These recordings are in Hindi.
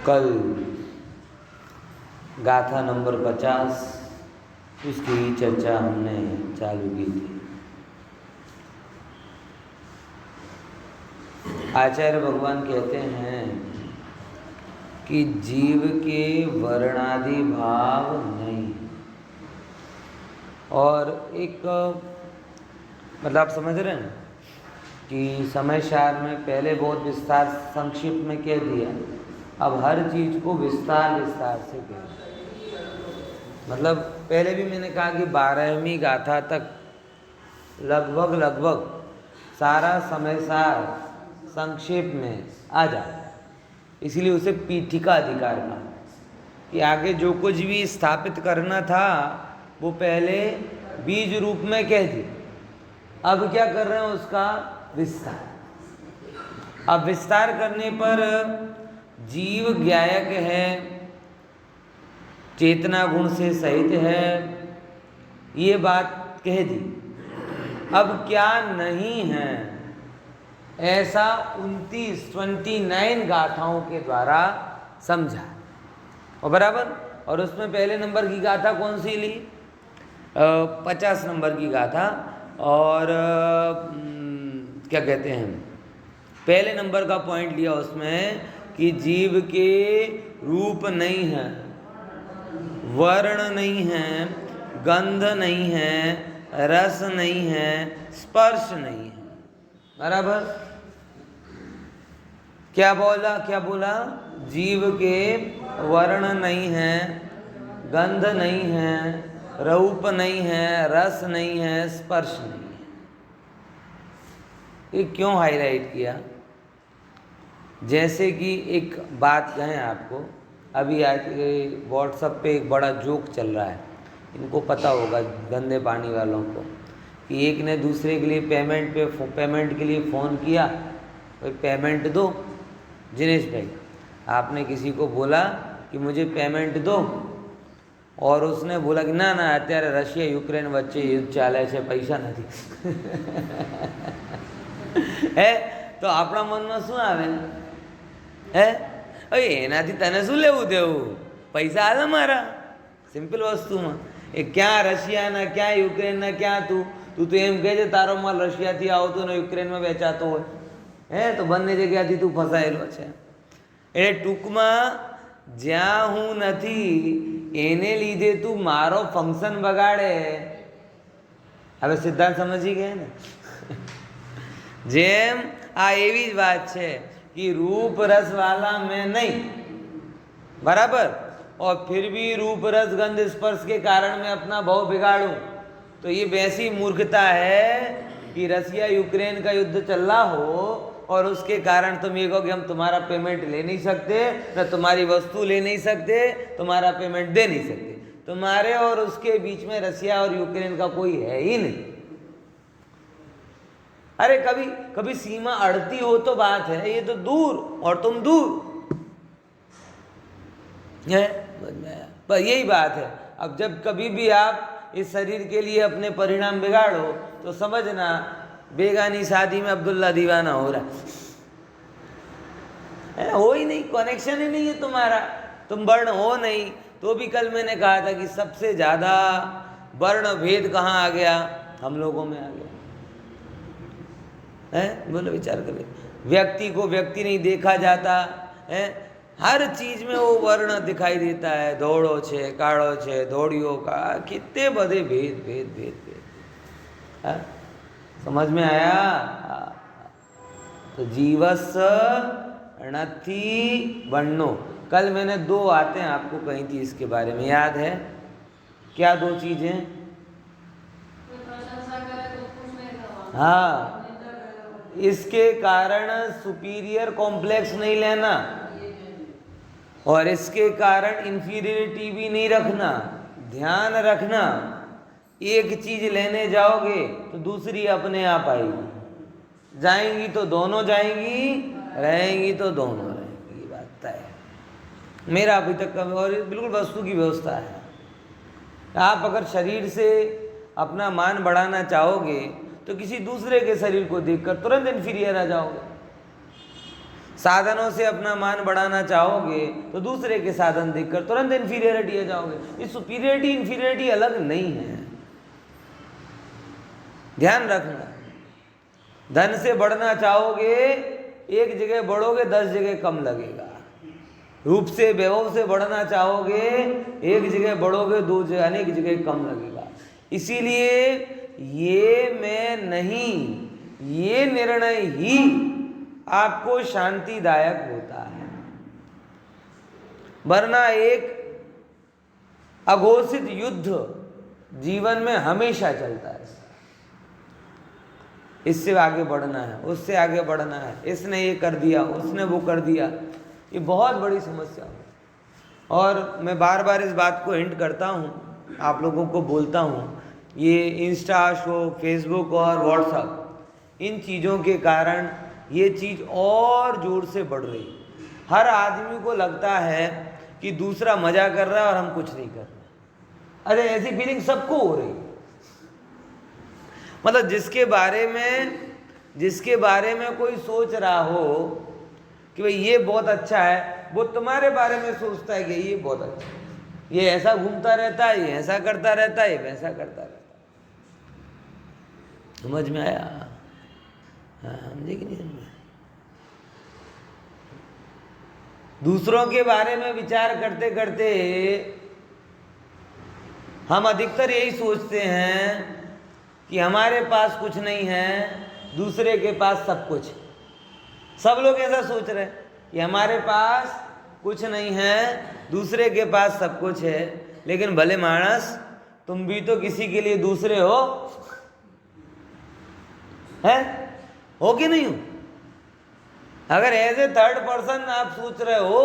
कल गाथा नंबर 50 उसकी चर्चा हमने चालू की थी। आचार्य भगवान कहते हैं कि जीव के वर्णादि भाव नहीं, और एक मतलब आप समझ रहे हैं कि समय सार में पहले बहुत विस्तार संक्षिप्त में कह दिया, अब हर चीज़ को विस्तार से कह दिया। मतलब पहले भी मैंने कहा कि 12वीं गाथा तक लगभग सारा समय सार संक्षेप में आ जाता है, इसलिए उसे पीठिका अधिकार कहा कि आगे जो कुछ भी स्थापित करना था वो पहले बीज रूप में कह दिया। अब क्या कर रहे हैं, उसका विस्तार। अब विस्तार करने पर जीव ज्ञायक है, चेतना गुण से सहित है, ये बात कह दी। अब क्या नहीं है, ऐसा 29 गाथाओं के द्वारा समझा और बराबर। और उसमें पहले नंबर की गाथा कौन सी ली, 50 नंबर की गाथा, और क्या कहते हैं, पहले नंबर का पॉइंट लिया उसमें कि जीव के रूप नहीं है, वर्ण नहीं है, गंध नहीं है, रस नहीं है, स्पर्श नहीं है, बराबर। क्या बोला, जीव के वर्ण नहीं है, गंध नहीं है, रूप नहीं है, रस नहीं है, स्पर्श नहीं है। ये क्यों हाईलाइट किया? जैसे कि एक बात कहें आपको, अभी आज व्हाट्सएप पे एक बड़ा जोक चल रहा है, इनको पता होगा गंदे पानी वालों को, कि एक ने दूसरे के लिए पेमेंट के लिए फ़ोन किया, भाई पेमेंट दो। जिनेश भाई, आपने किसी को बोला कि मुझे पेमेंट दो, और उसने बोला कि ना अत्यारे रशिया यूक्रेन वच्चे युद्ध चाले छे, पैसा नहीं है। तो अपना मन में शू आवे है, एनाथी तने शू लेवू देवू, पैसा आले मारा। सिंपल वस्तु में ए क्या रशिया ना क्या यूक्रेन ना क्या तू तो एम कहे तारो माल रशिया थी आवतो ने यूक्रेन में वेचातो होय है, तो बंने जग्याथी तू फसायेलो छे। ए टूंकमां ज्यां हूँ नथी एने लीधे तू मारो फंक्शन बगाड़े। हवे सिद्धांत समझी गए ने? जेम आ एवी ज बात छे कि रूप रस वाला में नहीं, बराबर, और फिर भी रूप रस गंध स्पर्श के कारण मैं अपना भाव बिगाड़ूं, तो ये वैसी मूर्खता है कि रसिया यूक्रेन का युद्ध चल रहा हो और उसके कारण तुम ये कहो कि हम तुम्हारा पेमेंट ले नहीं सकते, न तुम्हारी वस्तु ले नहीं सकते, तुम्हारा पेमेंट दे नहीं सकते। तुम्हारे और उसके बीच में रसिया और यूक्रेन का कोई है ही नहीं। अरे कभी सीमा अड़ती हो तो बात है, ये तो दूर और तुम दूर है, बस यही बात है। अब जब कभी भी आप इस शरीर के लिए अपने परिणाम बिगाड़ो तो समझना बेगानी शादी में अब्दुल्ला दीवाना हो रहा है, हो ही नहीं, कनेक्शन ही नहीं है तुम्हारा, तुम वर्ण हो नहीं। तो भी कल मैंने कहा था कि सबसे ज़्यादा वर्ण भेद कहाँ आ गया, हम लोगों में आ गया है। बोलो, विचार करें, व्यक्ति को व्यक्ति नहीं देखा जाता है, हर चीज में वो वर्ण दिखाई देता है, धोड़ो छे, काड़ो छे, धोड़ियो का, कितने बड़े भेद है? समझ में आया? तो जीवस नथी वर्णो। कल मैंने 2 बातें आपको कही थी इसके बारे में, याद है क्या? 2 चीजें, हाँ, इसके कारण सुपीरियर कॉम्प्लेक्स नहीं लेना और इसके कारण इंफीरियरिटी भी नहीं रखना। ध्यान रखना, एक चीज लेने जाओगे तो दूसरी अपने आप आएगी, जाएंगी तो दोनों जाएंगी, रहेंगी तो दोनों रहेंगी, बात तय है। मेरा अभी तक का और बिल्कुल वस्तु की व्यवस्था है। आप अगर शरीर से अपना मान बढ़ाना चाहोगे तो किसी दूसरे के शरीर को देखकर तुरंत इंफीरियर आ जाओगे। साधनों से अपना मान बढ़ाना चाहोगे तो दूसरे के साधन देखकर तुरंत इंफीरियरिटी आ जाओगे। ये सुपीरियरिटी इंफीरियरिटी अलग नहीं है, ध्यान रखना। धन से बढ़ना चाहोगे, एक जगह बढ़ोगे 10 जगह कम लगेगा। रूप से वैभव से बढ़ना चाहोगे, एक जगह बढ़ोगे 2 जगह अनेक जगह कम लगेगा। इसीलिए ये मैं नहीं, ये निर्णय ही आपको शांतिदायक होता है, वरना एक अघोषित युद्ध जीवन में हमेशा चलता है। इससे आगे बढ़ना है, उससे आगे बढ़ना है, इसने ये कर दिया, उसने वो कर दिया, ये बहुत बड़ी समस्या है। और मैं बार बार इस बात को हिंट करता हूँ, आप लोगों को बोलता हूँ, ये इंस्टा शो, फेसबुक और व्हाट्सएप, इन चीज़ों के कारण ये चीज़ और जोर से बढ़ रही। हर आदमी को लगता है कि दूसरा मजा कर रहा है और हम कुछ नहीं कर रहे। अरे ऐसी फीलिंग सबको हो रही, मतलब जिसके बारे में कोई सोच रहा हो कि भाई ये बहुत अच्छा है, वो तुम्हारे बारे में सोचता है कि ये बहुत अच्छा है, ये ऐसा घूमता रहता है, ये ऐसा करता रहता है, ये वैसा करता रहता है। समझ में आया? हाँ, समझे कि नहीं समझे? दूसरों के बारे में विचार करते करते हम अधिकतर यही सोचते हैं कि हमारे पास कुछ नहीं है, दूसरे के पास सब कुछ। सब लोग ऐसा सोच रहे हैं कि हमारे पास कुछ नहीं है, दूसरे के पास सब कुछ है। लेकिन भले मानस, तुम भी तो किसी के लिए दूसरे हो, हैं? हो कि नहीं हो? अगर एज ए थर्ड पर्सन आप सोच रहे हो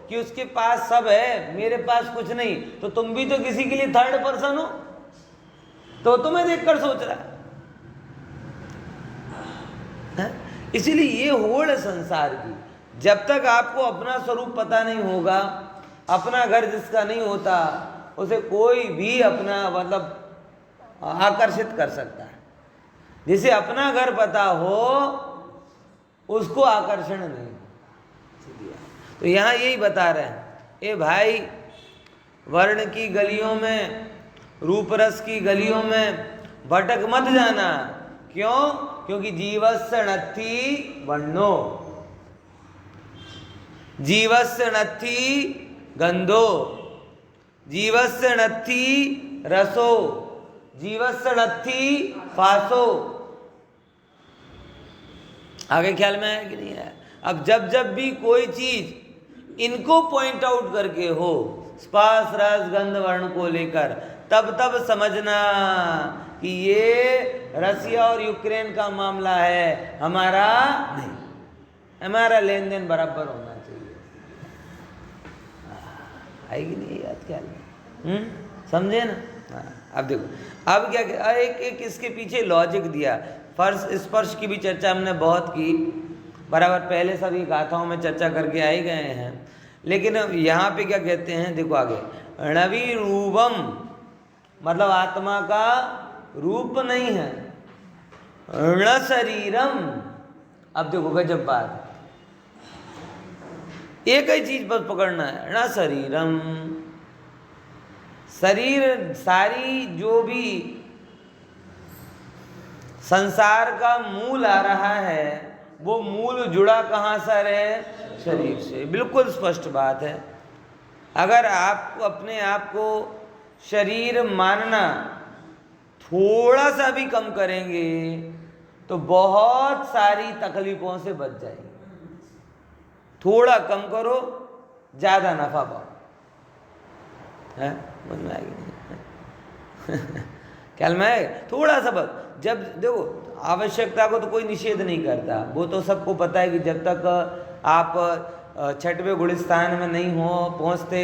कि उसके पास सब है, मेरे पास कुछ नहीं, तो तुम भी तो किसी के लिए थर्ड पर्सन हो, तो तुम्हें देखकर सोच रहा है। इसीलिए ये होड़ है संसार की। जब तक आपको अपना स्वरूप पता नहीं होगा, अपना घर जिसका नहीं होता, उसे कोई भी अपना मतलब आकर्षित कर सकता है। जिसे अपना घर पता हो उसको आकर्षण नहीं। तो यहाँ यही बता रहे हैं, ए भाई, वर्ण की गलियों में, रूप रस की गलियों में भटक मत जाना। क्यों? क्योंकि जीवस्य नत्थि वर्णो, जीवस्य नत्थि गंधो, जीवस्य नत्थि रसो, जीवस्य नत्थि फासो। आगे ख्याल में आया कि नहीं आया? अब जब भी कोई चीज इनको पॉइंट आउट करके हो, स्पर्श रस गंध वर्ण को लेकर, तब समझना कि ये रसिया और यूक्रेन का मामला है, हमारा नहीं। हमारा लेन देन बराबर होना चाहिए। आएगी नहीं याद ख्याल में? समझे ना? हाँ, अब देखो, अब क्या एक इसके पीछे लॉजिक दिया। फर्श स्पर्श की भी चर्चा हमने बहुत की, बराबर पहले सभी गाथाओं में चर्चा करके आए गए हैं। लेकिन यहाँ पे क्या कहते हैं, देखो आगे, णवी रूपम मतलब आत्मा का रूप नहीं है, ण शरीरम। अब देखो गजब बात, एक ही चीज बस पकड़ना है, ण शरीरम। शरीर, सारी जो भी संसार का मूल आ रहा है, वो मूल जुड़ा कहाँ से है? शरीर से। बिल्कुल स्पष्ट बात है। अगर आप अपने आप को शरीर मानना थोड़ा सा भी कम करेंगे तो बहुत सारी तकलीफों से बच जाएंगे। थोड़ा कम करो, ज्यादा नफा पाओ। है समझ में आएगी? ख्याल में आए? थोड़ा सा बस। जब देखो, आवश्यकता को तो कोई निषेध नहीं करता, वो तो सबको पता है कि जब तक आप 6वें गुणस्थान में नहीं हो पहुँचते,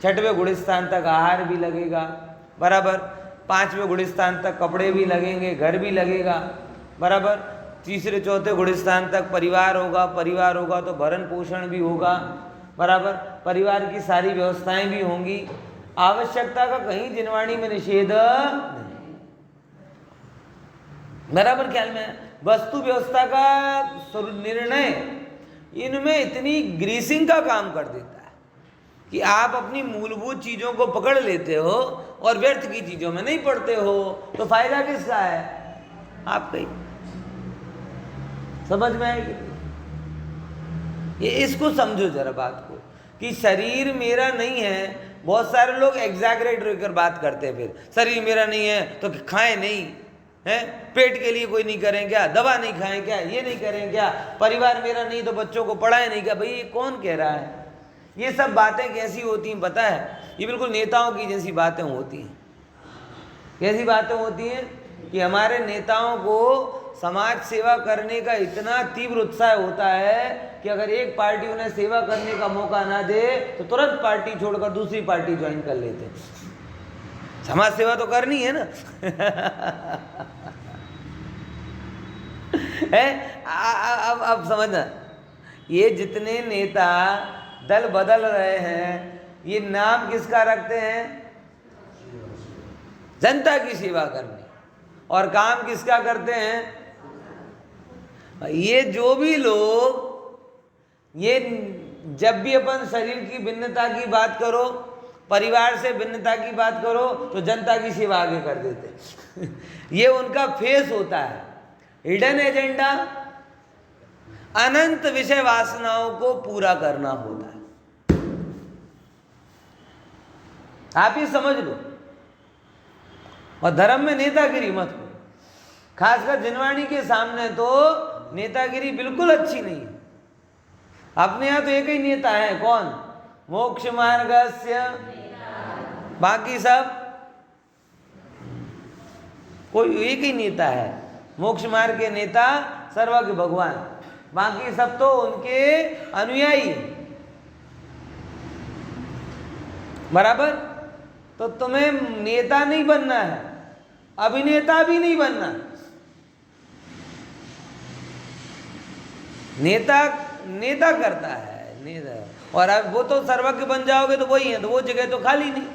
6वें गुणस्थान तक आहार भी लगेगा, बराबर 5वें गुणस्थान तक कपड़े भी लगेंगे, घर भी लगेगा, बराबर 3रे 4थे गुणस्थान तक परिवार होगा तो भरण पोषण भी होगा, बराबर परिवार की सारी व्यवस्थाएं भी होंगी। आवश्यकता का कहीं जिनवाणी में निषेध नहीं, बराबर ख्याल में। वस्तु व्यवस्था का निर्णय इनमें इतनी ग्रीसिंग का काम कर देता है कि आप अपनी मूलभूत चीज़ों को पकड़ लेते हो और व्यर्थ की चीज़ों में नहीं पड़ते हो, तो फायदा किसका है? आपका ही। समझ में आएगी? ये इसको समझो जरा बात को, कि शरीर मेरा नहीं है। बहुत सारे लोग एग्जैगरेट होकर बात करते हैं, फिर शरीर मेरा नहीं है तो खाएं नहीं है, पेट के लिए कोई नहीं करें क्या, दवा नहीं खाएं क्या, ये नहीं करें क्या, परिवार मेरा नहीं तो बच्चों को पढ़ाएं नहीं क्या। भाई ये कौन कह रहा है? ये सब बातें कैसी होती हैं पता है? ये बिल्कुल नेताओं की जैसी बातें होती हैं। कैसी बातें होती हैं कि हमारे नेताओं को समाज सेवा करने का इतना तीव्र उत्साह होता है कि अगर एक पार्टी उन्हें सेवा करने का मौका ना दे तो तुरंत पार्टी छोड़कर दूसरी पार्टी ज्वाइन कर लेते हैं। समाज सेवा तो करनी है ना। है? अब समझना, ये जितने नेता दल बदल रहे हैं, ये नाम किसका रखते हैं? जनता की सेवा करने। और काम किसका करते हैं? ये जो भी लोग, ये जब भी अपन शरीर की भिन्नता की बात करो, परिवार से भिन्नता की बात करो, तो जनता की सेवा आगे कर देते। ये उनका फेस होता है। हिडन एजेंडा अनंत विषय वासनाओं को पूरा करना होता है। आप ही समझ लो। और धर्म में नेतागिरी मत करो, खासकर जिनवाणी के सामने तो नेतागिरी बिल्कुल अच्छी नहीं है। अपने यहाँ तो एक ही नेता है, कौन? मोक्ष मार्गस्य, बाकी सब कोई एक ही नेता है। मोक्ष मार्ग के नेता सर्वज्ञ भगवान, बाकी सब तो उनके अनुयायी। बराबर? तो तुम्हें नेता नहीं बनना है, अभिनेता भी नहीं बनना। नेता करता है नेता। और अब वो तो सर्वज्ञ बन जाओगे तो वही है, तो वो जगह तो खाली नहीं।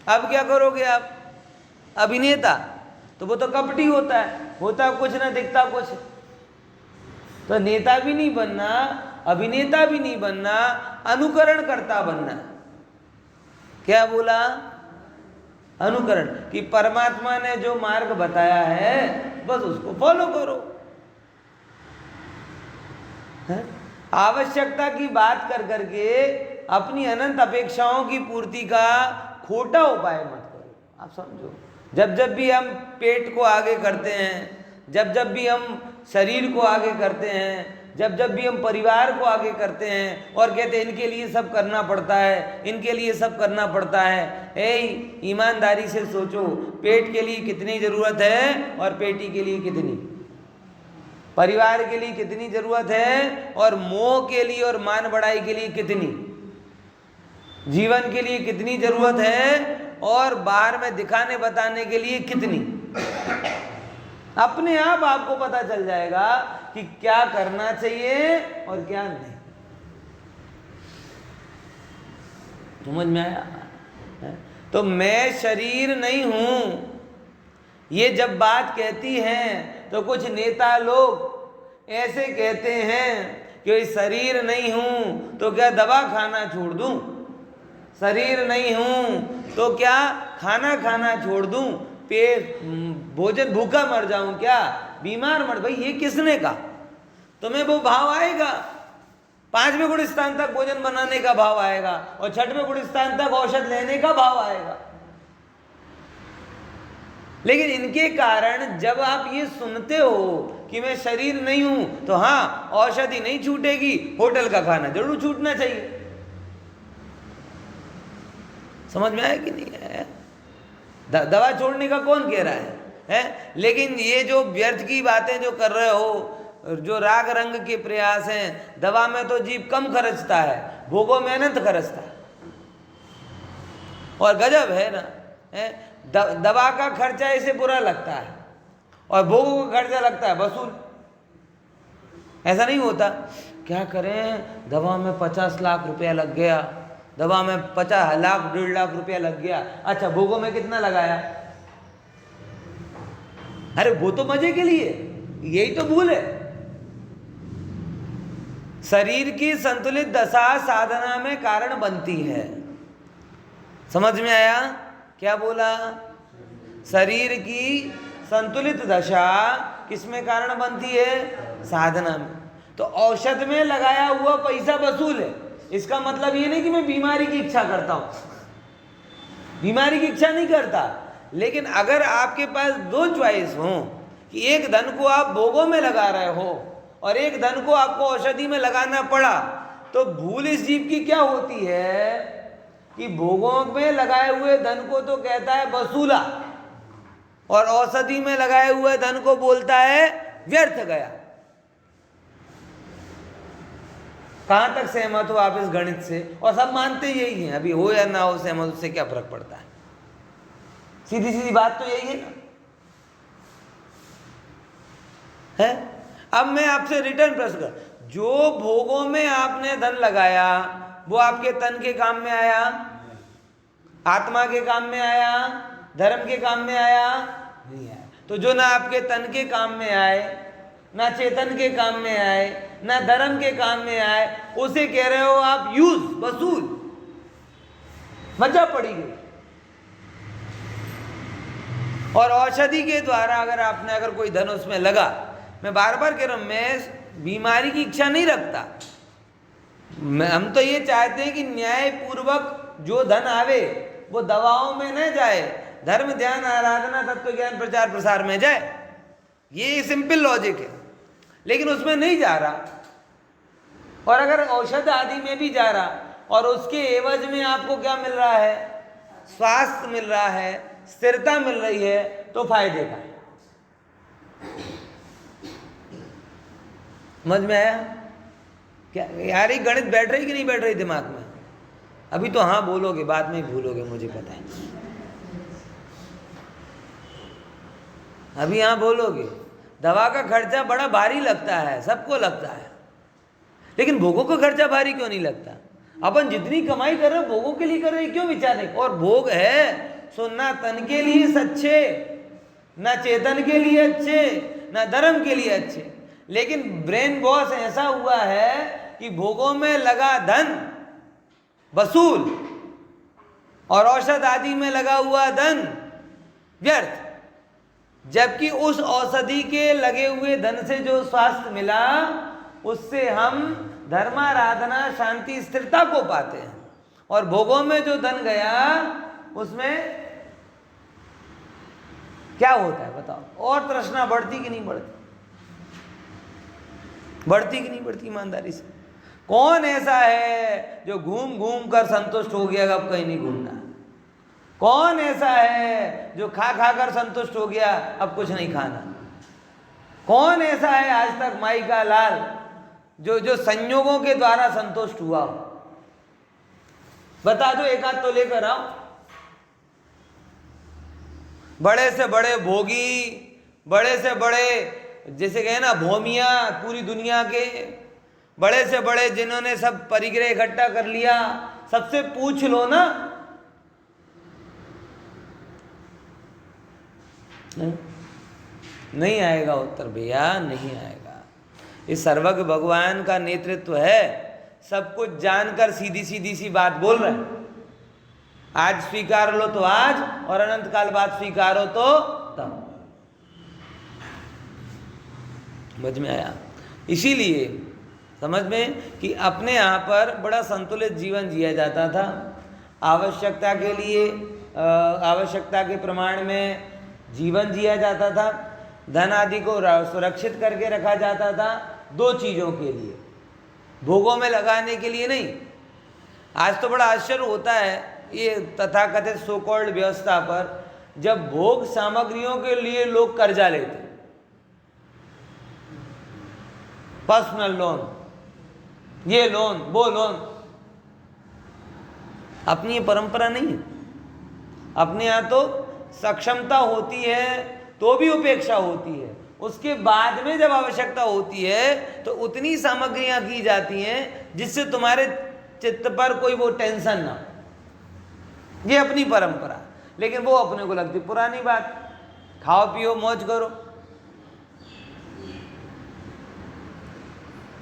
अब क्या करोगे आप? अभिनेता तो वो तो कपटी होता है, होता कुछ ना दिखता कुछ। तो नेता भी नहीं बनना, अभिनेता भी नहीं बनना, अनुकरण करता बनना। क्या बोला? अनुकरण, कि परमात्मा ने जो मार्ग बताया है बस उसको फॉलो करो। है? आवश्यकता की बात कर करके अपनी अनंत अपेक्षाओं की पूर्ति का खोटा उपाय मत करो। आप समझो, जब जब भी हम पेट को आगे करते हैं, जब जब भी हम शरीर को आगे करते हैं, जब जब भी हम परिवार को आगे करते हैं और कहते हैं इनके लिए सब करना पड़ता है, इनके लिए सब करना पड़ता है, ईमानदारी से सोचो, पेट के लिए कितनी ज़रूरत है और पेटी के लिए कितनी, परिवार के लिए कितनी ज़रूरत है और मोह के लिए और मान बढ़ाई के लिए कितनी, जीवन के लिए कितनी ज़रूरत है और बाहर में दिखाने बताने के लिए कितनी। अपने आप आपको पता चल जाएगा कि क्या करना चाहिए और क्या नहीं। समझ में आया? तो मैं शरीर नहीं हूं, ये जब बात कहती हैं तो कुछ नेता लोग ऐसे कहते हैं कि शरीर नहीं हूं तो क्या दवा खाना छोड़ दूं, शरीर नहीं हूं तो क्या खाना खाना छोड़ दूं, पेट भोजन भूखा मर जाऊं क्या, बीमार मर। भाई ये किसने कहा? तुम्हें वो भाव आएगा, 5वें गुण स्थान तक भोजन बनाने का भाव आएगा और 6वें गुण स्थान तक औषध लेने का भाव आएगा। लेकिन इनके कारण जब आप ये सुनते हो कि मैं शरीर नहीं हूं तो हाँ, औषधि नहीं छूटेगी, होटल का खाना जरूर छूटना चाहिए। समझ में आया कि नहीं है? दवा छोड़ने का कौन कह रहा है? लेकिन ये जो व्यर्थ की बातें जो कर रहे हो, जो राग रंग के प्रयास हैं, दवा में तो जीव कम खर्चता है, भोगों मेहनत खर्चता है। और गजब है ना, दवा का खर्चा ऐसे बुरा लगता है और भोगों का खर्चा लगता है वसूल। ऐसा नहीं होता? क्या करें, दवा में 50 लाख रुपया लग गया, दवा में 50 लाख 1.5 लाख रुपया लग गया। अच्छा, भोगों में कितना लगाया? अरे वो तो मजे के लिए, यही तो भूल है। शरीर की संतुलित दशा साधना में कारण बनती है। समझ में आया? क्या बोला? शरीर की संतुलित दशा किस में कारण बनती है? साधना में। तो औषध में लगाया हुआ पैसा वसूल है। इसका मतलब ये नहीं कि मैं बीमारी की इच्छा करता हूं, बीमारी की इच्छा नहीं करता। लेकिन अगर आपके पास दो चॉइस हो कि एक धन को आप भोगों में लगा रहे हो और एक धन को आपको औषधि में लगाना पड़ा, तो भूल इस जीव की क्या होती है कि भोगों में लगाए हुए धन को तो कहता है वसूला और औषधि में लगाए हुए धन को बोलता है व्यर्थ गया। कहां तक सहमत हो आप इस गणित से? और सब मानते यही हैं, अभी हो या ना हो सहमत, उससे क्या फर्क पड़ता है? सीधी सीधी बात तो यही है ना, है? अब मैं आपसे रिटर्न प्रश्न कर, जो भोगों में आपने धन लगाया वो आपके तन के काम में आया, आत्मा के काम में आया, धर्म के काम में आया? नहीं आया। तो जो ना आपके तन के काम में आए, ना चेतन के काम में आए, ना धर्म के काम में आए, उसे कह रहे हो आप यूज, वसूल, मजा पड़ी गई। और औषधि के द्वारा अगर कोई धन उसमें लगा, मैं बार बार कह रहा हूं, मैं बीमारी की इच्छा नहीं रखता, हम तो ये चाहते हैं कि न्याय पूर्वक जो धन आवे वो दवाओं में न जाए, धर्म ध्यान आराधना तत्व ज्ञान प्रचार प्रसार में जाए। ये सिंपल लॉजिक है, लेकिन उसमें नहीं जा रहा। और अगर औषध आदि में भी जा रहा और उसके एवज में आपको क्या मिल रहा है? स्वास्थ्य मिल रहा है, स्थिरता मिल रही है, तो फायदे का। समझ में आया? क्या यार ये गणित बैठ रही कि नहीं बैठ रही दिमाग में? अभी तो हाँ बोलोगे, बाद में ही भूलोगे, मुझे पता है। अभी हाँ बोलोगे। दवा का खर्चा बड़ा भारी लगता है, सबको लगता है, लेकिन भोगों का खर्चा भारी क्यों नहीं लगता? अपन जितनी कमाई कर रहे हो भोगों के लिए कर रहे हैं, क्यों विचार नहीं? और भोग है सो ना तन के लिए अच्छे, ना चेतन के लिए अच्छे, ना धर्म के लिए अच्छे। लेकिन ब्रेन वॉश ऐसा हुआ है कि भोगों में लगा धन वसूल और औषध आदि में लगा हुआ धन व्यर्थ, जबकि उस औषधि के लगे हुए धन से जो स्वास्थ्य मिला उससे हम धर्माराधना शांति स्थिरता को पाते हैं। और भोगों में जो धन गया उसमें क्या होता है बताओ? और तृष्णा बढ़ती कि नहीं बढ़ती? बढ़ती कि नहीं बढ़ती? ईमानदारी से कौन ऐसा है जो घूम घूम कर संतुष्ट हो गया अब कहीं नहीं घूमना? कौन ऐसा है जो खा खा कर संतुष्ट हो गया अब कुछ नहीं खाना? कौन ऐसा है आज तक माई का लाल जो संयोगों के द्वारा संतुष्ट हुआ? बता दो, एक हाथ तो लेकर आओ। बड़े से बड़े भोगी, बड़े से बड़े जैसे कहे ना भोमिया पूरी दुनिया के, बड़े से बड़े जिन्होंने सब परिग्रह इकट्ठा कर लिया, सबसे पूछ लो ना, नहीं आएगा उत्तर भैया, नहीं आएगा। इस सर्वज्ञ भगवान का नेतृत्व है, सब कुछ जानकर सीधी सीधी सी बात बोल रहे हैं। आज स्वीकार लो तो आज, और अनंत काल बाद स्वीकारो तो तब। समझ में आया? इसीलिए समझ में कि अपने यहाँ पर बड़ा संतुलित जीवन जिया जाता था। आवश्यकता के लिए आवश्यकता के प्रमाण में जीवन जिया जाता था। धन आदि को सुरक्षित करके रखा जाता था दो चीज़ों के लिए, भोगों में लगाने के लिए नहीं। आज तो बड़ा आश्चर्य होता है ये तथाकथित सो कॉल्ड व्यवस्था पर, जब भोग सामग्रियों के लिए लोग कर्जा लेते, पर्सनल लोन, ये लोन वो लोन। अपनी ये परंपरा नहीं है। अपने यहाँ तो सक्षमता होती है तो भी उपेक्षा होती है, उसके बाद में जब आवश्यकता होती है तो उतनी सामग्रियां की जाती हैं जिससे तुम्हारे चित्त पर कोई वो टेंशन ना हो। ये अपनी परंपरा, लेकिन वो अपने को लगती पुरानी बात। खाओ पियो मौज करो।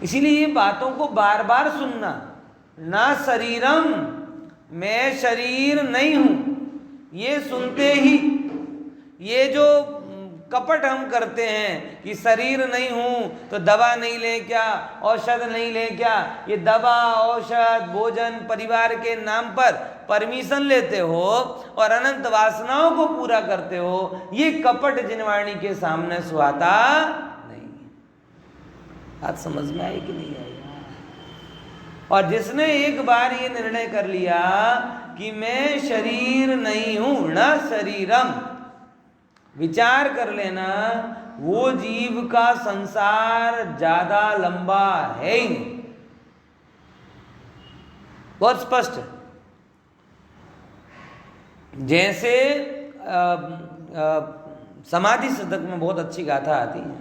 इसीलिए ये बातों को बार बार सुनना। ना शरीरम, मैं शरीर नहीं हूँ, ये सुनते ही ये जो कपट हम करते हैं कि शरीर नहीं हूँ तो दवा नहीं ले क्या, औषध नहीं ले क्या, ये दवा औषध भोजन परिवार के नाम पर परमिशन लेते हो और अनंत वासनाओं को पूरा करते हो, ये कपट जिनवाणी के सामने सुहाता नहीं। बात समझ में आई कि नहीं आई? और जिसने एक बार ये निर्णय कर लिया कि मैं शरीर नहीं हूं, न शरीरम, विचार कर लेना, वो जीव का संसार ज्यादा लंबा है ही नहीं। बहुत स्पष्ट है। जैसे समाधि शतक में बहुत अच्छी गाथा आती है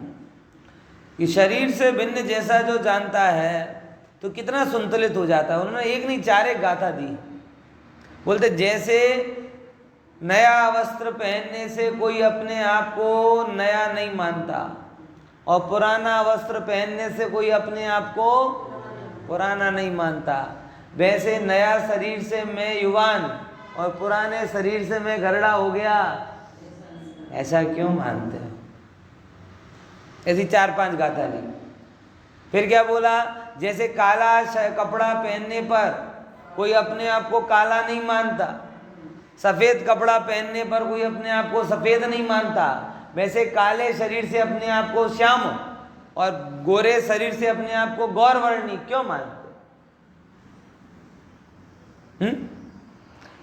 कि शरीर से भिन्न जैसा जो जानता है तो कितना संतुलित हो जाता है। उन्होंने एक नहीं 4 एक गाथा दी। बोलते जैसे नया वस्त्र पहनने से कोई अपने आप को नया नहीं मानता और पुराना वस्त्र पहनने से कोई अपने आप को पुराना नहीं मानता, वैसे नया शरीर से मैं युवान और पुराने शरीर से मैं घरड़ा हो गया, ऐसा क्यों मानते हो? ऐसी 4-5 गाथा ली। फिर क्या बोला? जैसे काला कपड़ा पहनने पर कोई अपने आप को काला नहीं मानता, सफ़ेद कपड़ा पहनने पर कोई अपने आप को सफ़ेद नहीं मानता, वैसे काले शरीर से अपने आप को श्याम और गोरे शरीर से अपने आप को गौरवर्णी क्यों मानते?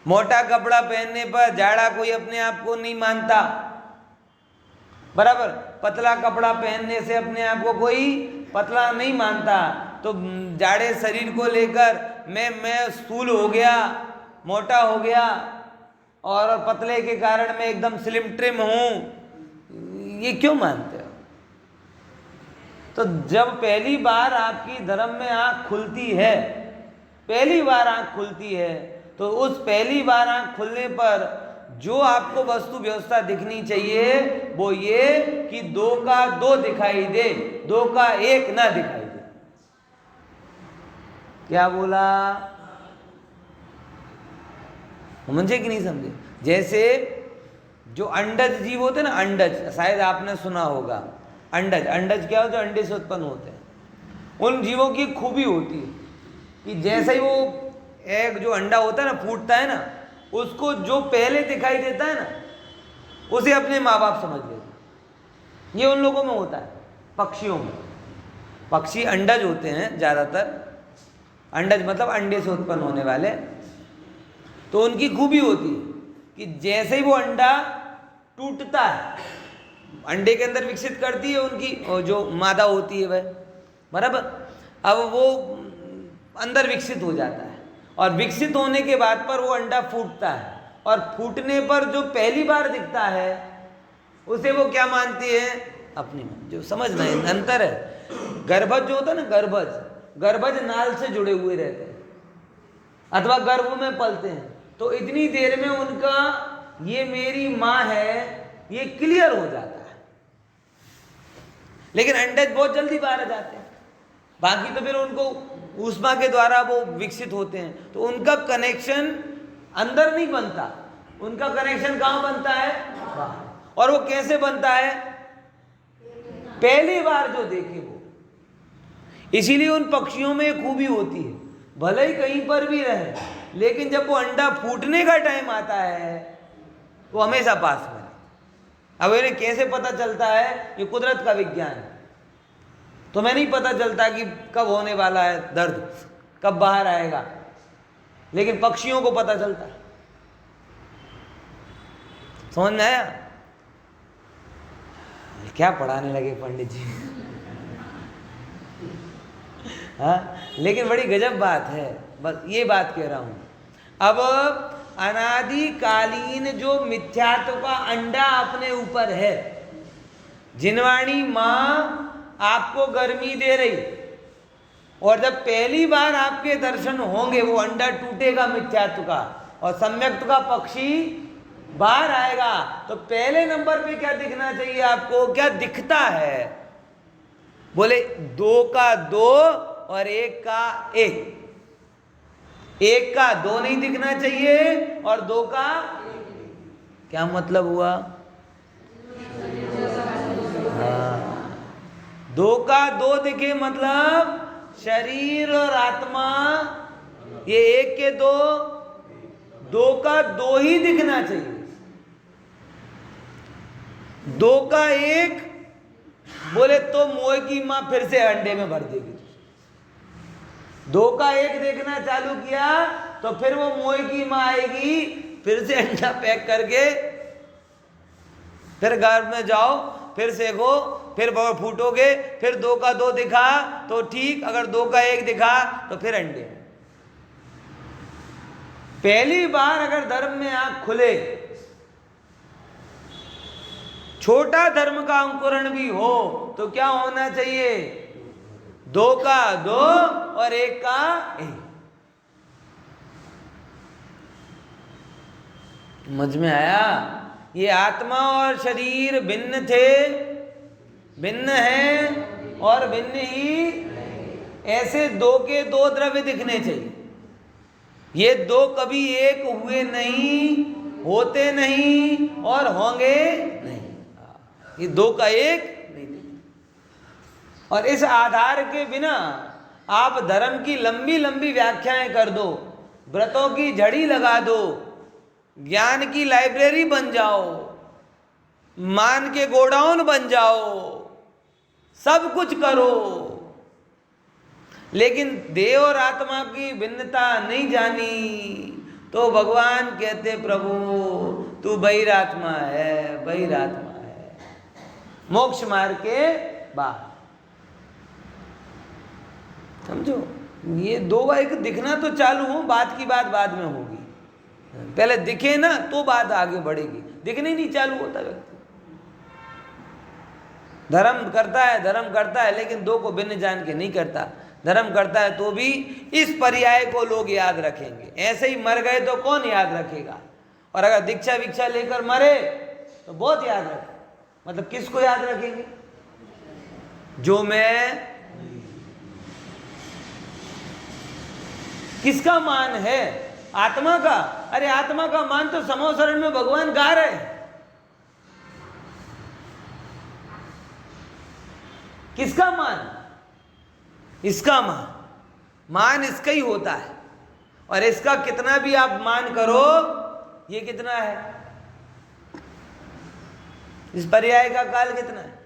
मोटा कपड़ा पहनने पर जाड़ा कोई अपने आप को नहीं मानता, बराबर। पतला कपड़ा पहनने से अपने आप को कोई पतला नहीं मानता, तो जाड़े शरीर को लेकर मैं स्थूल हो गया, मोटा हो गया, और पतले के कारण मैं एकदम स्लिम ट्रिम हूं, ये क्यों मानते हो? तो जब पहली बार आपकी धर्म में आंख खुलती है, पहली बार आंख खुलती है, तो उस पहली बार आंख खुलने पर जो आपको वस्तु व्यवस्था दिखनी चाहिए वो ये कि 2 का 2 दिखाई दे, 2 का 1 ना दिखाई दे। क्या बोला? समझे कि नहीं समझे? जैसे जो अंडज जीव होते हैं ना, अंडज, शायद आपने सुना होगा, अंडज क्या हो? जो अंडे से उत्पन्न होते हैं। उन जीवों की खूबी होती है कि जैसे ही वो एक जो अंडा होता है ना फूटता है ना, उसको जो पहले दिखाई देता है ना उसे अपने माँ बाप समझ लेते हैं। ये उन लोगों में होता है, पक्षियों में। पक्षी अंडज होते हैं ज़्यादातर, अंडज मतलब अंडे से उत्पन्न होने वाले। तो उनकी खूबी होती है कि जैसे ही वो अंडा टूटता है, अंडे के अंदर विकसित करती है उनकी जो मादा होती है वह, बराबर। अब वो अंदर विकसित हो जाता है और विकसित होने के बाद पर वो अंडा फूटता है, और फूटने पर जो पहली बार दिखता है उसे वो क्या मानती है? अपनी मां। जो समझना है अंतर है। गर्भज जो होता है ना, गर्भज नाल से जुड़े हुए रहते हैं अथवा गर्भ में पलते हैं, तो इतनी देर में उनका ये मेरी माँ है ये क्लियर हो जाता है। लेकिन अंडज बहुत जल्दी बाहर आ जाते हैं, बाकी तो फिर उनको ऊष्मा के द्वारा वो विकसित होते हैं, तो उनका कनेक्शन अंदर नहीं बनता, उनका कनेक्शन कहाँ बनता है? बाहर। और वो कैसे बनता है? पहली बार जो देखे वो। इसीलिए उन पक्षियों में एक खूबी होती है, भले ही कहीं पर भी रहे, लेकिन जब वो अंडा फूटने का टाइम आता है वो हमेशा पास में। अब इन्हें कैसे पता चलता है? ये कुदरत का विज्ञान है। तुम्हें नहीं पता चलता कि कब होने वाला है दर्द, कब बाहर आएगा, लेकिन पक्षियों को पता चलता है। समझ में आया? क्या पढ़ाने लगे पंडित जी। हाँ, लेकिन बड़ी गजब बात है, बस ये बात कह रहा हूं। अब अनादिकालीन जो मिथ्यात्व का अंडा अपने ऊपर है, जिनवाणी माँ आपको गर्मी दे रही, और जब पहली बार आपके दर्शन होंगे वो अंडा टूटेगा मिथ्यात्व का और सम्यक्त्व का पक्षी बाहर आएगा, तो पहले नंबर पे क्या दिखना चाहिए आपको? क्या दिखता है? बोले 2 का 2 और 1 का 1। 1 का 2 नहीं दिखना चाहिए और 2 का क्या मतलब हुआ? हाँ, 2 का 2 दिखे मतलब शरीर और आत्मा ये 1 के 2, 2 का 2 ही दिखना चाहिए। 2 का 1 बोले तो मोह की मां फिर से अंडे में भर देगी। 2 का 1 देखना चालू किया तो फिर वो मोह की मां आएगी, फिर से अंडा पैक करके फिर घर में जाओ, फिर सेको, फिर फूटोगे, फिर 2 का 2 दिखा तो ठीक, अगर 2 का 1 दिखा तो फिर अंडे। पहली बार अगर धर्म में आंख खुले, छोटा धर्म का अंकुरण भी हो तो क्या होना चाहिए? 2 का 2 और 1 का 1। समझ में आया? ये आत्मा और शरीर भिन्न थे, भिन्न हैं और भिन्न ही, ऐसे 2 के 2 द्रव्य दिखने चाहिए। ये 2 कभी एक हुए नहीं, होते नहीं और होंगे नहीं। ये 2 का 1 नहीं दिखता। और इस आधार के बिना आप धर्म की लंबी लंबी व्याख्याएं कर दो, व्रतों की झड़ी लगा दो, ज्ञान की लाइब्रेरी बन जाओ, मान के गोडाउन बन जाओ, सब कुछ करो, लेकिन देह और आत्मा की भिन्नता नहीं जानी तो भगवान कहते प्रभु तू बहिरात्मा है, बहिरात्मा है, मोक्ष मार्ग के बाहर। समझो, ये 2 का 1 दिखना तो चालू हो, बात की बात बाद में होगी। पहले दिखे ना तो बात आगे बढ़ेगी, दिखने नहीं चालू होता व्यक्ति। धर्म करता है लेकिन 2 को भिन्न जान के नहीं करता। धर्म करता है तो भी इस पर्याय को लोग याद रखेंगे, ऐसे ही मर गए तो कौन याद रखेगा? और अगर दीक्षा विक्षा लेकर मरे तो बहुत याद रखे। मतलब किसको याद रखेंगे? जो मैं, किसका मान है? आत्मा का। अरे आत्मा का मान तो समोसरण में भगवान गा रहे हैं। किसका मान? इसका मान इसका ही होता है। और इसका कितना भी आप मान करो, ये कितना है? इस पर्याय का काल कितना है?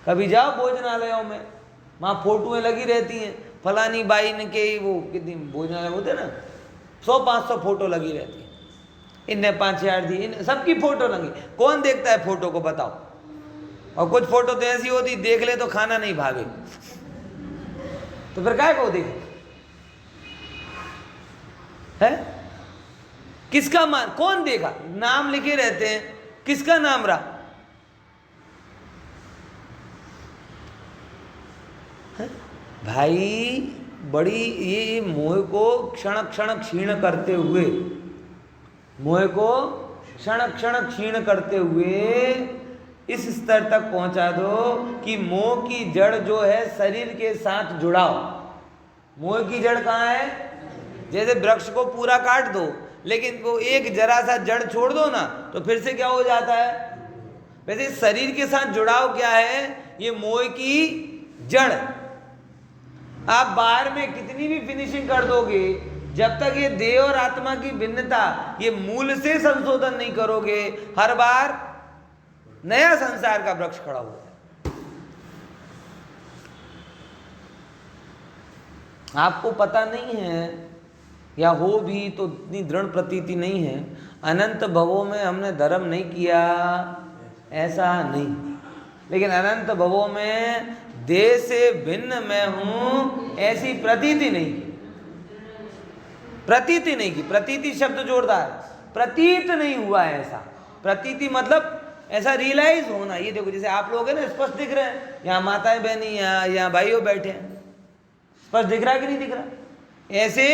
कभी जाओ भोजनालयों में, वहां फोटोएं लगी रहती हैं, फलानी बाई ने के वो कितनी भोजनालय होते ना, 100-500 फोटो लगी रहती है। इनने 5,000 दी, इन सबकी फोटो लगी। कौन देखता है फोटो को बताओ? और कुछ फोटो तो ऐसी होती देख ले तो खाना नहीं भागे, तो फिर काय को देखे? है किसका मान? कौन देखा? नाम लिखे रहते हैं, किसका नाम रहा? भाई बड़ी ये मोह को क्षण क्षण क्षीण करते हुए, मोह को क्षण क्षण क्षीण करते हुए इस स्तर तक पहुंचा दो कि मोह की जड़ जो है शरीर के साथ जुड़ाओ। मोह की जड़ कहाँ है? जैसे वृक्ष को पूरा काट दो लेकिन वो एक जरा सा जड़ छोड़ दो ना तो फिर से क्या हो जाता है? वैसे शरीर के साथ जुड़ाव क्या है? ये मोह की जड़। आप बाहर में कितनी भी फिनिशिंग कर दोगे, जब तक ये देह और आत्मा की भिन्नता ये मूल से संशोधन नहीं करोगे, हर बार नया संसार का वृक्ष खड़ा होता है। आपको पता नहीं है या हो भी तो इतनी दृढ़ प्रतीति नहीं है, अनंत भवों में हमने धर्म नहीं किया ऐसा नहीं, लेकिन अनंत भवों में देह से भिन्न मैं हूं ऐसी प्रतीति नहीं की। प्रतीति नहीं की, प्रतीति शब्द जोरदार, प्रतीत नहीं हुआ ऐसा। प्रतीति मतलब ऐसा रियलाइज होना। ये देखो जैसे आप लोग हैं ना, स्पष्ट दिख रहे हैं, यहाँ माताएं बहनी यहाँ भाइयों बैठे हैं, स्पष्ट दिख रहा है कि नहीं दिख रहा? ऐसे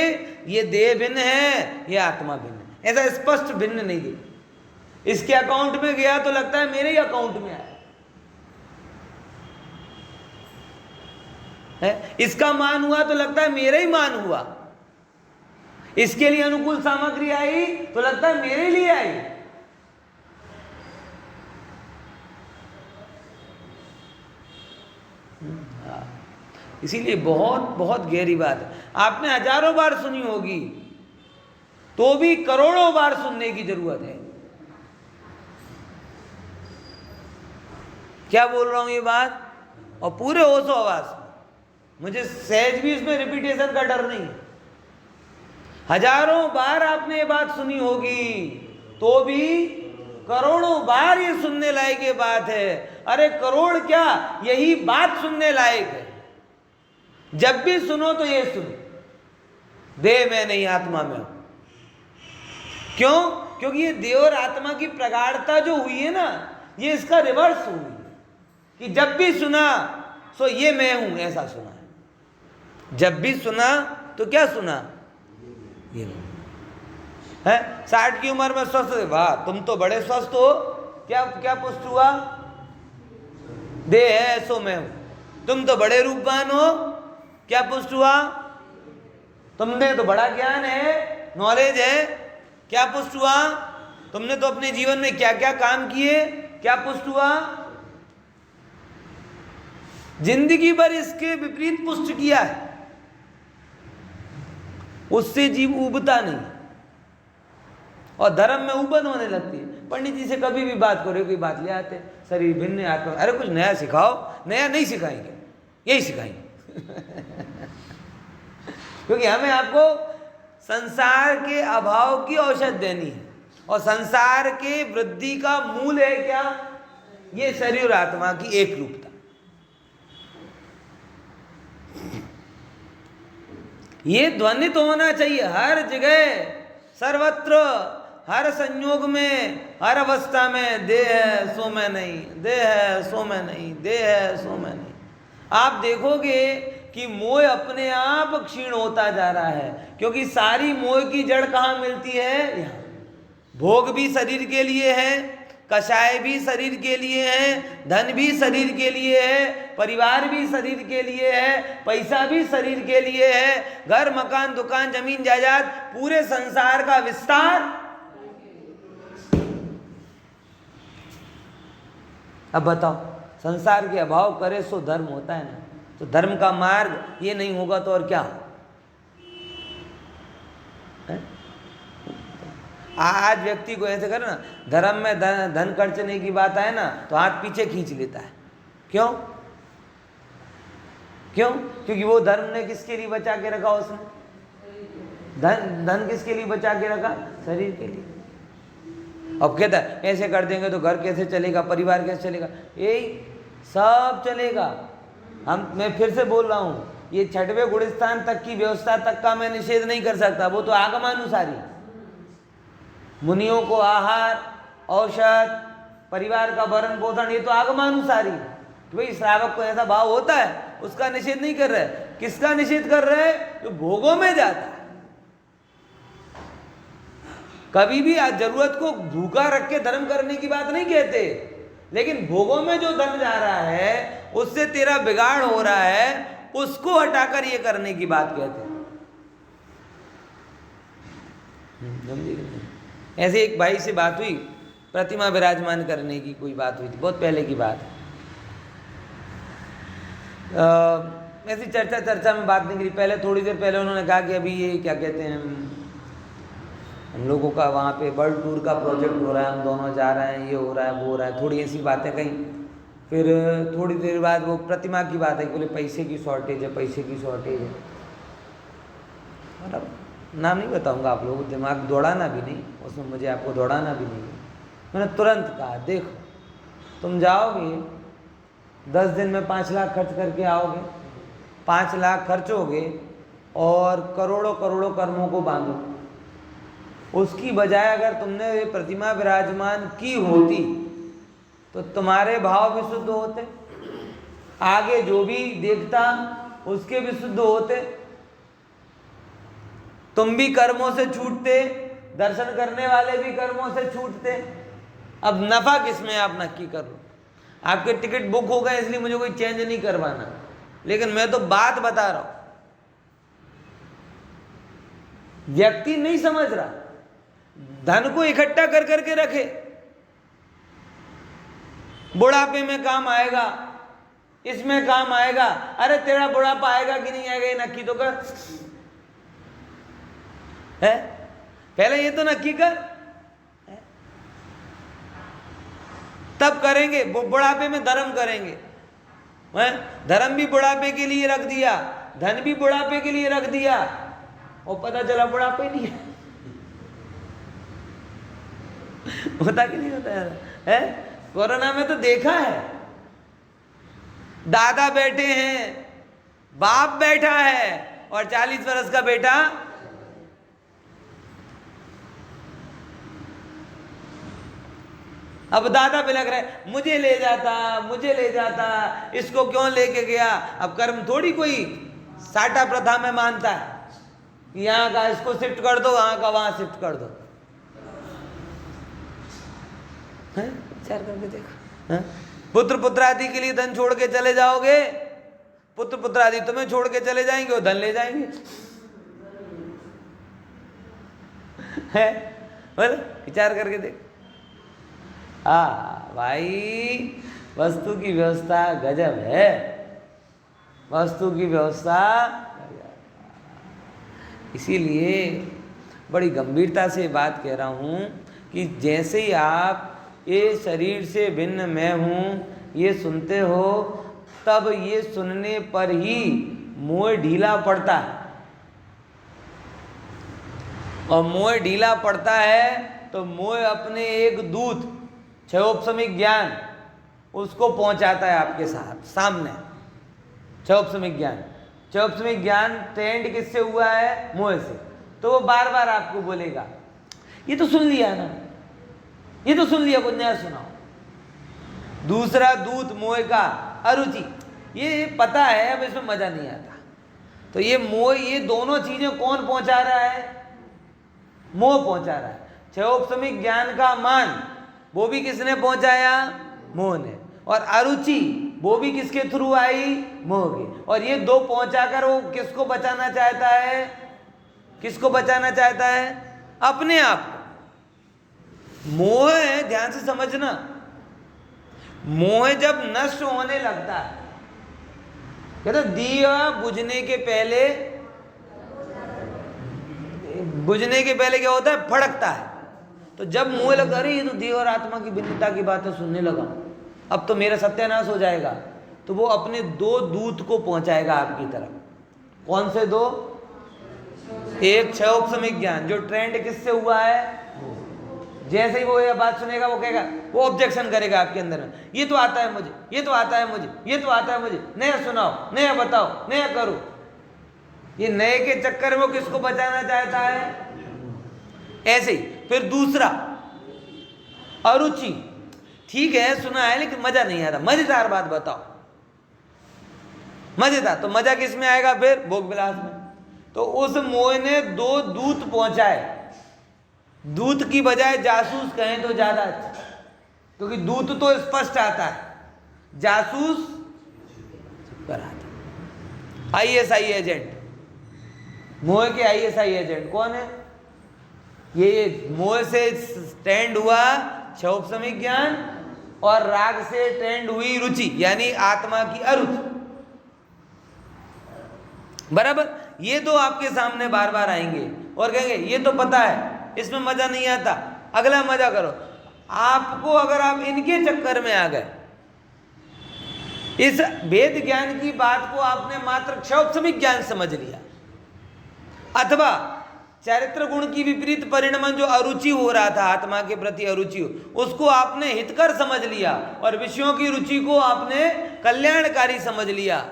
ये देह भिन्न है, ये आत्मा भिन्न है, ऐसा स्पष्ट भिन्न नहीं दिख। इसके अकाउंट में गया तो लगता है मेरे ही अकाउंट में आया। है। इसका मान हुआ तो लगता है मेरा ही मान हुआ, इसके लिए अनुकूल सामग्री आई तो लगता है मेरे लिए आई। इसीलिए बहुत बहुत गहरी बात है। आपने हजारों बार सुनी होगी तो भी करोड़ों बार सुनने की जरूरत है। क्या बोल रहा हूं ये बात, और पूरे होशो आवाज में, मुझे सहज भी इसमें रिपीटेशन का डर नहीं है। हजारों बार आपने ये बात सुनी होगी तो भी करोड़ों बार ये सुनने लायक ये बात है। अरे करोड़ क्या, यही बात सुनने लायक है। जब भी सुनो तो ये सुनो, देह में नहीं आत्मा में हूं। क्यों? क्योंकि ये देह और आत्मा की प्रगाढ़ता जो हुई है ना, ये इसका रिवर्स हुई कि जब भी सुना सो ये मैं हूं, ऐसा सुना है। जब भी सुना तो क्या सुना, ये है। 60 की उम्र में स्वस्थ, वाह तुम तो बड़े स्वस्थ हो, क्या क्या पुष्ट हुआ, देह है सो मैं हूं। तुम तो बड़े रूपवान हो, क्या पुष्ट हुआ, तुमने तो बड़ा ज्ञान है, नॉलेज है, क्या पुष्ट हुआ, तुमने तो अपने जीवन में क्या क्या काम किए, क्या पुष्ट हुआ। जिंदगी भर इसके विपरीत पुष्ट किया है, उससे जीव उबता नहीं और धर्म में उबन होने लगती है। पंडित जी से कभी भी बात करो, कोई बात ले आते, शरीर भिन्न आत्मा, अरे कुछ नया सिखाओ, नया नहीं सिखाएंगे, यही सिखाएंगे। क्योंकि हमें आपको संसार के अभाव की औषध देनी है, और संसार के वृद्धि का मूल है क्या, ये शरीर और आत्मा की एक रूपता। ये ध्वनित होना चाहिए हर जगह, सर्वत्र, हर संयोग में, हर अवस्था में। देह है सो मैं नहीं, देह है सो मैं नहीं, देह है सो मैं नहीं। आप देखोगे कि मोह अपने आप क्षीण होता जा रहा है, क्योंकि सारी मोह की जड़ कहाँ मिलती है, यहाँ। भोग भी शरीर के लिए है, कषाय भी शरीर के लिए है, धन भी शरीर के लिए है, परिवार भी शरीर के लिए है, पैसा भी शरीर के लिए है, घर मकान दुकान जमीन जायदाद, पूरे संसार का विस्तार। अब बताओ, संसार के अभाव करे सो धर्म होता है ना, तो धर्म का मार्ग ये नहीं होगा तो और क्या है? आज व्यक्ति को ऐसे करे ना, धर्म में धन खर्चने की बात आए ना तो हाथ पीछे खींच लेता है। क्यों? क्यों? क्योंकि वो धर्म ने किसके लिए बचा के रखा, उसने धन किसके लिए बचा के रखा, शरीर के लिए। अब कहता है ऐसे कर देंगे तो घर कैसे चलेगा, परिवार कैसे चलेगा, यही सब चलेगा। मैं फिर से बोल रहा हूँ, ये छठवें गुणस्थान तक की व्यवस्था तक का मैं निषेध नहीं कर सकता, वो तो आगमानुसारी। मुनियों को आहार, औषध, परिवार का भरण पोषण, ये तो आगमानुसारी। तो भाई श्रावक को ऐसा भाव होता है, उसका निषेध नहीं कर रहे। किसका निषेध कर रहे हैं? जो भोगों में जाता है। कभी भी आज जरूरत को भूखा रख के धर्म करने की बात नहीं कहते, लेकिन भोगों में जो धन जा रहा है, उससे तेरा बिगाड़ हो रहा है, उसको हटाकर ये करने की बात कहते हैं। ऐसे एक भाई से बात हुई, प्रतिमा विराजमान करने की कोई बात हुई थी, बहुत पहले की बात है। ऐसी चर्चा में बात निकली। पहले थोड़ी देर पहले उन्होंने कहा कि अभी ये क्या कहते हैं, हम लोगों का वहाँ पे वर्ल्ड टूर का प्रोजेक्ट हो रहा है, हम दोनों जा रहे हैं, ये हो रहा है, वो हो रहा है, थोड़ी ऐसी बातें कहीं। फिर थोड़ी देर बाद वो प्रतिमा की बात है, बोले पैसे की शॉर्टेज है, पैसे की शॉर्टेज है। मतलब नाम नहीं बताऊंगा, आप लोगों को दिमाग दौड़ाना भी नहीं, उसमें मुझे आपको दौड़ाना भी नहीं है। मैंने तुरंत कहा, देखो तुम जाओगे 10 दिन में 5 लाख खर्च करके आओगे, 5 लाख खर्चोगे और करोड़ों करोड़ों कर्मों को बांधो। उसकी बजाय अगर तुमने ये प्रतिमा विराजमान की होती तो तुम्हारे भाव भी शुद्ध होते, आगे जो भी देखता उसके भी शुद्ध होते, तुम भी कर्मों से छूटते, दर्शन करने वाले भी कर्मों से छूटते। अब नफा किसमें आप नक्की कर लो। आपके टिकट बुक हो गए इसलिए मुझे कोई चेंज नहीं करवाना, लेकिन मैं तो बात बता रहा हूं, व्यक्ति नहीं समझ रहा। धन को इकट्ठा कर करके रखे, बुढ़ापे में काम आएगा, इसमें काम आएगा। अरे तेरा बुढ़ापा आएगा कि नहीं आएगा ये नक्की तो कर, है? पहले ये तो नक्की कर, है? तब करेंगे। बुढ़ापे में धर्म करेंगे, है? धर्म भी बुढ़ापे के लिए रख दिया, धन भी बुढ़ापे के लिए रख दिया, और पता चला बुढ़ापे नहीं है। होता कि नहीं होता है? कोरोना में तो देखा है, दादा बैठे हैं, बाप बैठा है, और 40 वर्ष का बेटा अब दादा बिलख रहे, मुझे ले जाता, मुझे ले जाता, इसको क्यों लेके गया। अब कर्म थोड़ी कोई साटा प्रथा में मानता है, यहाँ का इसको शिफ्ट कर दो, वहां का वहां शिफ्ट कर दो। विचार करके देखो, पुत्र पुत्रादि के लिए धन छोड़ के चले जाओगे, पुत्र पुत्रादि तुम्हें छोड़ के चले जाएंगे और धन ले जाएंगे, है? बोल, विचार करके देख। भाई वस्तु की व्यवस्था गजब है, वस्तु की व्यवस्था। इसीलिए बड़ी गंभीरता से बात कह रहा हूं कि जैसे ही आप ये शरीर से भिन्न मैं हूं ये सुनते हो, तब ये सुनने पर ही मोह ढीला पड़ता है, और मोह ढीला पड़ता है तो मोह अपने एक दूत क्षयोपशमिक ज्ञान उसको पहुंचाता है आपके सामने। क्षयोपशमिक ज्ञान, क्षयोपशमिक ज्ञान ट्रेंड किससे हुआ है? मोह से। तो वो बार बार आपको बोलेगा, ये तो सुन लिया ना, ये तो सुन लिया, कुछ नया सुनाओ। दूसरा दूत मोह का अरुचि, ये पता है अब इसमें मजा नहीं आता। तो ये मोह, ये दोनों चीजें कौन पहुंचा रहा है? मोह पहुंचा रहा है। क्षयोपशमिक ज्ञान का मान वो भी किसने पहुंचाया? मोह ने। और अरुचि वो भी किसके थ्रू आई? मोह के। और ये दो पहुंचाकर वो किसको बचाना चाहता है? किसको बचाना चाहता है? अपने आप को। मोह है, ध्यान से समझना, मोह जब नष्ट होने लगता है, कहते दिया बुझने के पहले क्या होता है? फड़कता है। तो जब मोह लगा, अरे ये तो देह और आत्मा की भिन्नता की बातें सुनने लगा, अब तो मेरा सत्यानाश हो जाएगा, तो वो अपने दो दूत को पहुंचाएगा आपकी तरफ। कौन से दो? एक क्षयोपशमिक ज्ञान जो ट्रेंड किससे हुआ है? जैसे ही वो ये बात सुनेगा वो कहेगा, वो ऑब्जेक्शन करेगा आपके अंदर में, ये तो आता है मुझे, ये तो आता है मुझे, ये तो आता है मुझे, नया सुनाओ, नया बताओ, नया करो। ये नए के चक्कर में वो किसको बचाना चाहता है? ऐसे ही। फिर दूसरा अरुचि, ठीक है सुना है लेकिन मजा नहीं आता, मजेदार बात बताओ, मजेदार। तो मजा किस में आएगा? फिर भोग विलास में। तो उस मोह ने दो दूत पहुंचाए, दूत की बजाय जासूस कहें तो ज्यादा अच्छा, क्योंकि दूत तो स्पष्ट आता है, जासूस पर आता। ISI एजेंट, मोह के ISI एजेंट कौन है? ये मोह से स्टैंड हुआ क्षयोपशमिक ज्ञान, और राग से ट्रेंड हुई रुचि, यानी आत्मा की अरुचि। बराबर। ये दो आपके सामने बार बार आएंगे और कहेंगे ये तो पता है, इसमें मजा नहीं आता, अगला मजा करो। आपको अगर आप इनके चक्कर में आ गए, इस वेद ज्ञान की बात को आपने मात्र क्षयोपशमिक ज्ञान समझ लिया, अथवा चारित्र गुण की विपरीत परिणमन जो अरुचि हो रहा था, आत्मा के प्रति अरुचि, उसको आपने हितकर समझ लिया, और विषयों की रुचि को आपने कल्याणकारी समझ लिया।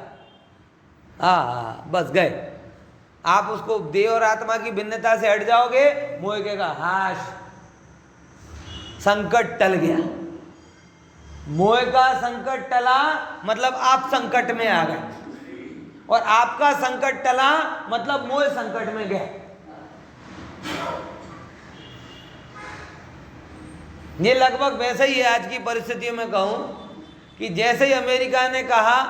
बस गए आप। उसको देह और आत्मा की भिन्नता से हट जाओगे, मोह कहेगा हाश, संकट टल गया। मोह का संकट टला मतलब आप संकट में आ गए, और आपका संकट टला मतलब मोह संकट में गया। ये लगभग वैसे ही है आज की परिस्थितियों में कहूं कि जैसे ही अमेरिका ने कहा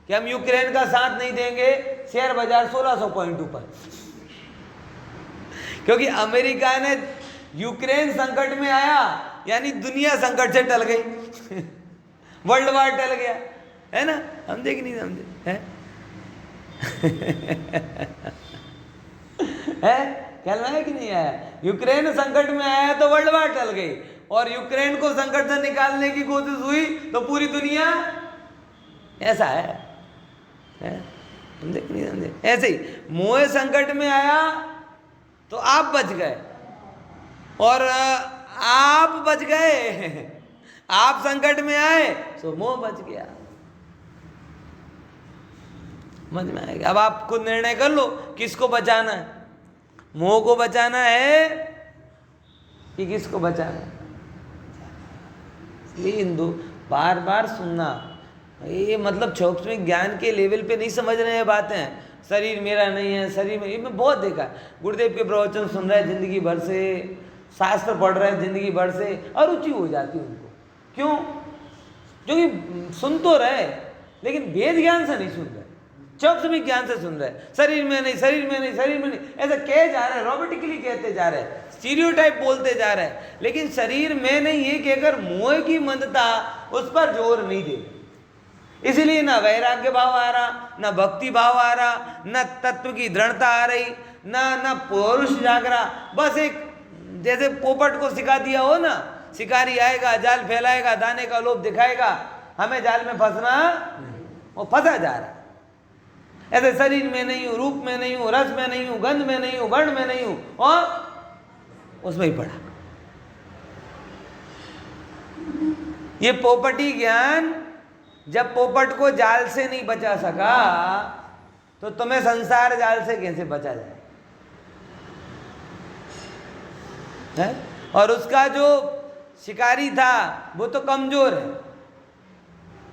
कि हम यूक्रेन का साथ नहीं देंगे, शेयर बाजार 1600 पॉइंट ऊपर। क्योंकि अमेरिका ने यूक्रेन संकट में आया यानी दुनिया संकट से टल गई। वर्ल्ड वार टल गया, है ना? समझे कि नहीं समझे? है कहना है कि नहीं आया? यूक्रेन संकट में आया तो वर्ल्ड वार टल गई, और यूक्रेन को संकट से निकालने की कोशिश हुई तो पूरी दुनिया, ऐसा है? समझे कि नहीं समझे? ऐसे ही मोह संकट में आया तो आप बच गए, और आप बच गए, आप संकट में आए तो मोह बच गया। समझ में आएगा? अब आप खुद निर्णय कर लो किसको बचाना है, मोह को बचाना है कि किसको बचाना है। इसलिए हिंदू बार बार सुनना, ये मतलब शैक्षणिक ज्ञान के लेवल पे नहीं समझ रहे हैं बातें। शरीर मेरा नहीं है, शरीर में, ये मैं बहुत देखा है। गुरुदेव के प्रवचन सुन रहे हैं जिंदगी भर से, शास्त्र पढ़ रहे हैं जिंदगी भर से, अरुचि हो जाती है उनको। क्यों? क्योंकि सुन तो रहे लेकिन वेद ज्ञान से नहीं सुन रहे, शैक्षणिक ज्ञान से सुन रहे। शरीर में नहीं, शरीर में नहीं, शरीर में नहीं, ऐसा कहे जा रहे हैं, रोबोटिकली कहते जा रहे हैं, स्टीरियोटाइप बोलते जा रहे हैं। लेकिन शरीर में नहीं, ये कहकर मोह की मंदता उस पर जोर नहीं दे। इसीलिए ना वैराग्य भाव आ रहा, ना भक्ति भाव आ रहा, ना तत्व की दृढ़ता आ रही, ना पौरुष जाग रहा। बस एक जैसे पोपट को सिखा दिया हो ना, शिकारी आएगा, जाल फैलाएगा, दाने का लोभ दिखाएगा, हमें जाल में फंसना, वो फंसा जा रहा। ऐसे शरीर में नहीं हूं, रूप में नहीं हूं, रस में नहीं हूं, गंध में नहीं हूं, वर्ण में नहीं हूं, और उसमें ही पड़ा। ये पोपटी ज्ञान जब पोपट को जाल से नहीं बचा सका तो तुम्हें संसार जाल से कैसे बचा जाए? है? और उसका जो शिकारी था वो तो कमजोर है,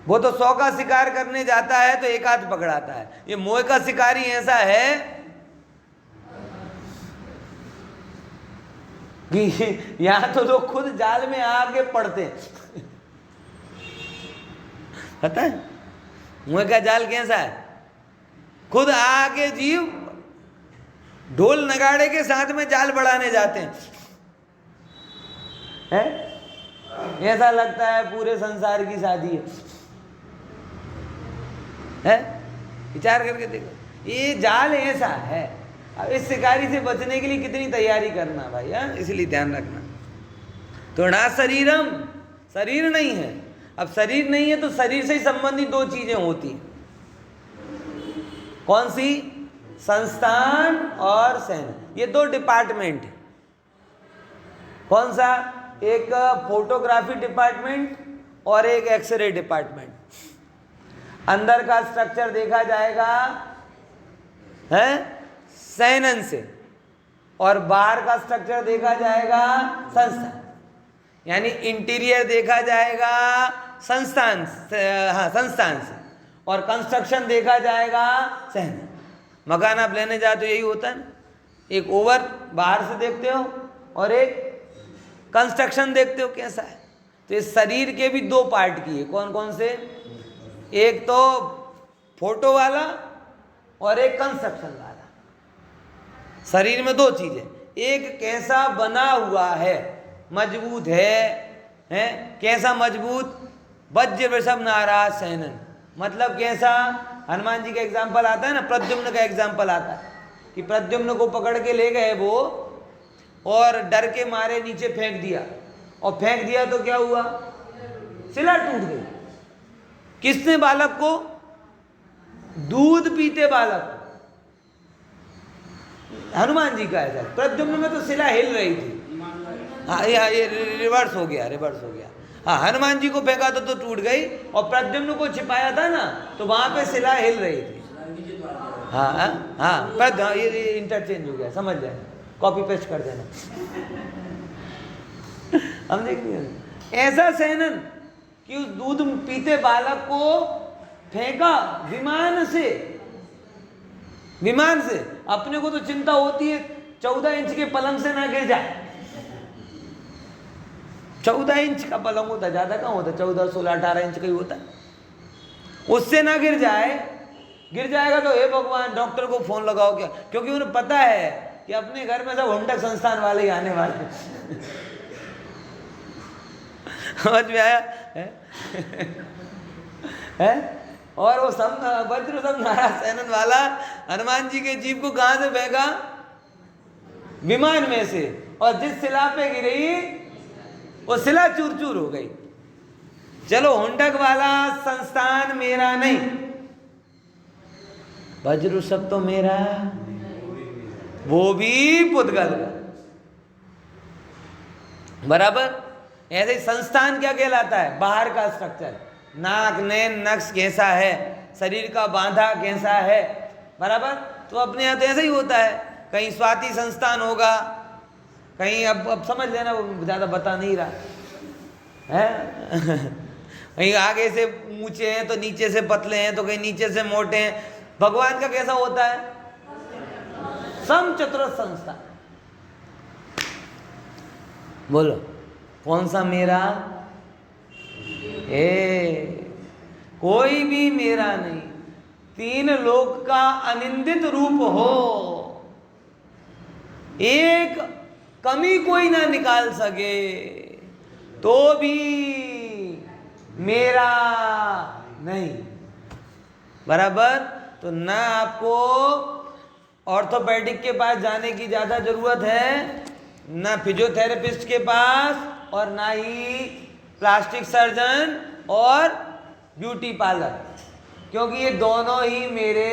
वो तो 100 का शिकार करने जाता है तो एक हाथ पकड़ाता है। ये मोह का शिकारी ऐसा है कि यहां तो लोग खुद जाल में आके पड़ते हैं। पता है मोह का जाल कैसा है? खुद आके जीव ढोल नगाड़े के साथ में जाल बढ़ाने जाते हैं। ऐसा लगता है पूरे संसार की शादी है? विचार करके देखो, ये जाल ऐसा है। अब इस शिकारी से बचने के लिए कितनी तैयारी करना भाई, है? इसलिए ध्यान रखना। तो ना शरीरम, शरीर नहीं है। अब शरीर नहीं है तो शरीर से ही संबंधित 2 चीजें होती हैं। कौन सी? संस्थान और सेना, ये 2 डिपार्टमेंट है। कौन सा? एक फोटोग्राफी डिपार्टमेंट और एक एक्सरे डिपार्टमेंट। अंदर का स्ट्रक्चर देखा जाएगा है सैनन से, और बाहर का स्ट्रक्चर देखा जाएगा संस्थान, यानी इंटीरियर देखा जाएगा संस्थान से, और कंस्ट्रक्शन देखा जाएगा सहना। मकान आप लेने जाते हो यही होता है ना, एक ओवर बाहर से देखते हो और एक कंस्ट्रक्शन देखते हो कैसा है। तो इस शरीर के भी 2 पार्ट की है। कौन कौन से? एक तो फोटो वाला और एक कंस्ट्रक्शन वाला। शरीर में 2 चीजें, एक कैसा बना हुआ है, मजबूत है कैसा मजबूत? वज्र वृषभ नाराज सैनन, मतलब कैसा? हनुमान जी का एग्जाम्पल आता है ना, प्रद्युम्न का एग्जाम्पल आता है कि प्रद्युम्न को पकड़ के ले गए वो, और डर के मारे नीचे फेंक दिया, और फेंक दिया तो क्या हुआ? शिला टूट गई। किसने? बालक को, दूध पीते बालक, हनुमान जी का ऐसा। प्रद्युम्न में तो शिला हिल रही थी। हाँ ये रिवर्स हो गया। हाँ, हनुमान जी को फेंका तो टूट गई, और प्रद्युम्न को छिपाया था ना तो वहां पे शिला हिल रही थी। हाँ, ये इंटरचेंज हो गया, समझ जाए, कॉपी पेस्ट कर देना। हम देखेंगे ऐसा सैनन कि उस दूध पीते बालक को फेंका विमान से। अपने को तो चिंता होती है 14 इंच के पलंग से ना गिर जाए। 14 इंच का पलंग होता, ज्यादा कहाँ होता, 14, 16, 18 इंच का ही होता। उससे ना गिर जाए, गिर जाएगा तो हे भगवान डॉक्टर को फोन लगाओ क्या, क्योंकि उन्हें पता है कि अपने घर में सब हुंडक संस्थान वाले ही आने वाले हैं। समझ में आया है? और वो वज्र सब नाराज सेनन वाला हनुमान जी के जीव को कहां से फेंका? विमान में से, और जिस शिला पे गिरी वो शिला चूर चूर हो गई। चलो हुंडक वाला संस्थान मेरा नहीं, वज्र सब तो मेरा, वो भी पुद्गल का। बराबर। ऐसे ही संस्थान क्या कहलाता है? बाहर का स्ट्रक्चर, नाक नैन नक्श कैसा है, शरीर का बांधा कैसा है। बराबर। तो अपने यहाँ तो ऐसा ही होता है, कहीं स्वाति संस्थान होगा, कहीं अब समझ लेना, वो ज़्यादा बता नहीं रहा है। कहीं आगे से ऊंचे हैं तो नीचे से पतले हैं, तो कहीं नीचे से मोटे हैं। भगवान का कैसा होता है? समचतुर संस्थान। बोलो कौन सा मेरा? कोई भी मेरा नहीं। तीन लोक का अनिंदित रूप हो, एक कमी कोई ना निकाल सके, तो भी मेरा नहीं। बराबर। तो ना आपको ऑर्थोपेडिक के पास जाने की ज़्यादा ज़रूरत है, ना फिजियोथेरेपिस्ट के पास, और ना ही प्लास्टिक सर्जन और ब्यूटी पार्लर, क्योंकि ये दोनों ही मेरे